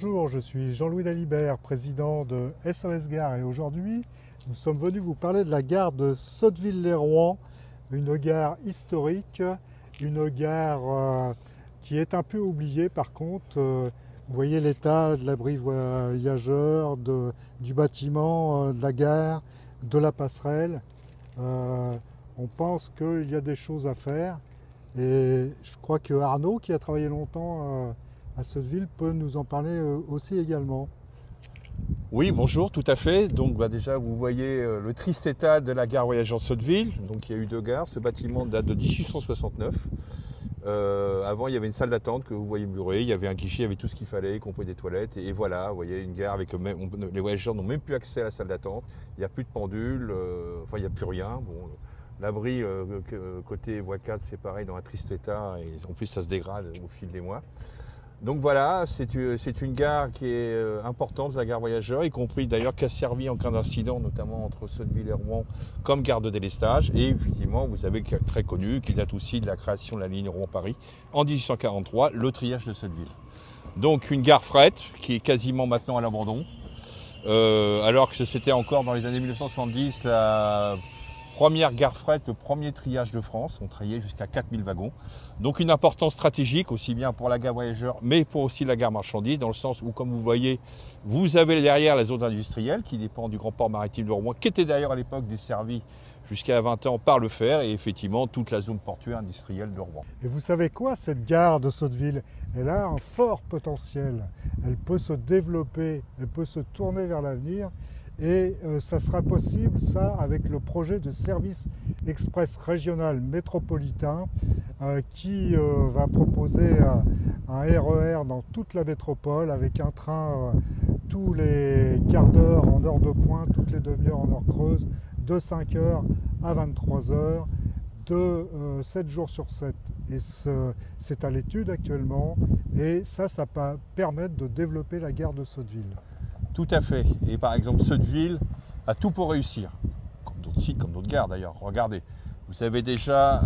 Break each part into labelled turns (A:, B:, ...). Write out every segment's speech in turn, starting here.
A: Bonjour, je suis Jean-Louis Dalibert, président de SOS Gare et aujourd'hui nous sommes venus vous parler de la gare de Sotteville-lès-Rouen, une gare historique, une gare qui est un peu oubliée par contre. Vous voyez l'état de l'abri voyageurs, du bâtiment, de la gare, de la passerelle. On pense qu'il y a des choses à faire et je crois que Arnaud, qui a travaillé longtemps à Sotteville, peut nous en parler aussi également.
B: Oui, bonjour, tout à fait. Donc déjà, vous voyez le triste état de la gare voyageurs de Sotteville. Donc il y a eu deux gares. Ce bâtiment date de 1869. Avant, il y avait une salle d'attente que vous voyez murée. Il y avait un guichet, il y avait tout ce qu'il fallait, y compris des toilettes. Et voilà, vous voyez une gare avec les voyageurs n'ont même plus accès à la salle d'attente. Il n'y a plus de pendule, enfin il n'y a plus rien. Bon, l'abri côté voie 4, c'est pareil, dans un triste état. Et en plus, ça se dégrade au fil des mois. Donc voilà, c'est une gare qui est importante, la gare voyageurs, y compris d'ailleurs qui a servi en cas d'incident, notamment entre Sotteville et Rouen, comme gare de délestage. Et effectivement, vous savez qu'elle est très connue, qu'il date aussi de la création de la ligne Rouen-Paris en 1843, le triage de Sotteville. Donc une gare fret qui est quasiment maintenant à l'abandon, alors que c'était encore dans les années 1970 la première gare fret, le premier triage de France. On triait jusqu'à 4000 wagons. Donc une importance stratégique, aussi bien pour la gare voyageurs, mais pour aussi la gare marchandise, dans le sens où, comme vous voyez, vous avez derrière la zone industrielle qui dépend du grand port maritime de Rouen, qui était d'ailleurs à l'époque desservie jusqu'à 20 ans par le fer, et effectivement toute la zone portuaire industrielle de Rouen.
A: Et vous savez quoi, cette gare de Sotteville, elle a un fort potentiel. Elle peut se développer, elle peut se tourner vers l'avenir. Et ça sera possible, ça, avec le projet de service express régional métropolitain qui va proposer un RER dans toute la métropole avec un train tous les quarts d'heure en heure de pointe, toutes les demi-heures en heure creuse, de 5 heures à 23 heures, de 7 jours sur 7. Et c'est à l'étude actuellement et ça va permettre de développer la gare de Sotteville.
B: Tout à fait. Et par exemple, Sotteville a tout pour réussir. Comme d'autres sites, comme d'autres gares d'ailleurs. Regardez, vous avez déjà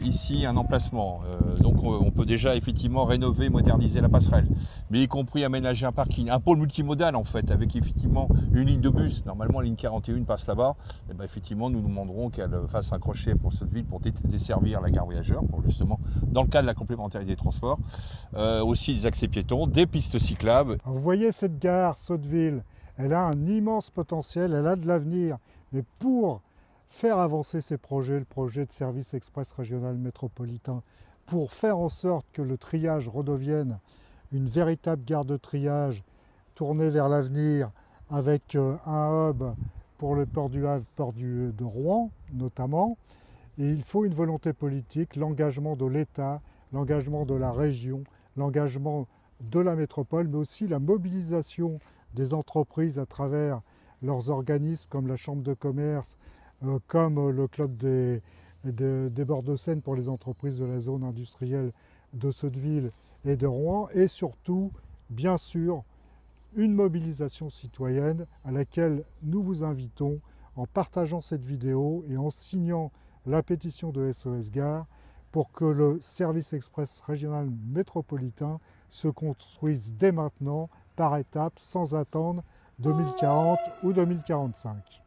B: ici un emplacement. Donc on peut déjà effectivement rénover, moderniser la passerelle. Mais y compris aménager un parking, un pôle multimodal en fait, avec effectivement une ligne de bus. Normalement, la ligne 41 passe là-bas. Et bien, effectivement, nous demanderons qu'elle fasse un crochet pour Sotteville pour desservir la gare voyageurs, pour justement, dans le cadre de la complémentarité des transports. Aussi des accès piétons, des pistes cyclables.
A: Alors, vous voyez cette gare, Sotteville, elle a un immense potentiel, elle a de l'avenir. Mais pour faire avancer ces projets, le projet de service express régional métropolitain, pour faire en sorte que le triage redevienne une véritable gare de triage tournée vers l'avenir avec un hub pour le port du Havre, de Rouen notamment. Et il faut une volonté politique, l'engagement de l'État, l'engagement de la région, l'engagement de la métropole, mais aussi la mobilisation des entreprises à travers leurs organismes comme la Chambre de commerce, comme le club des bords de Seine pour les entreprises de la zone industrielle de Sotteville et de Rouen, et surtout, bien sûr, une mobilisation citoyenne à laquelle nous vous invitons en partageant cette vidéo et en signant la pétition de SOS Gare pour que le service express régional métropolitain se construise dès maintenant, par étapes, sans attendre 2040 ou 2045.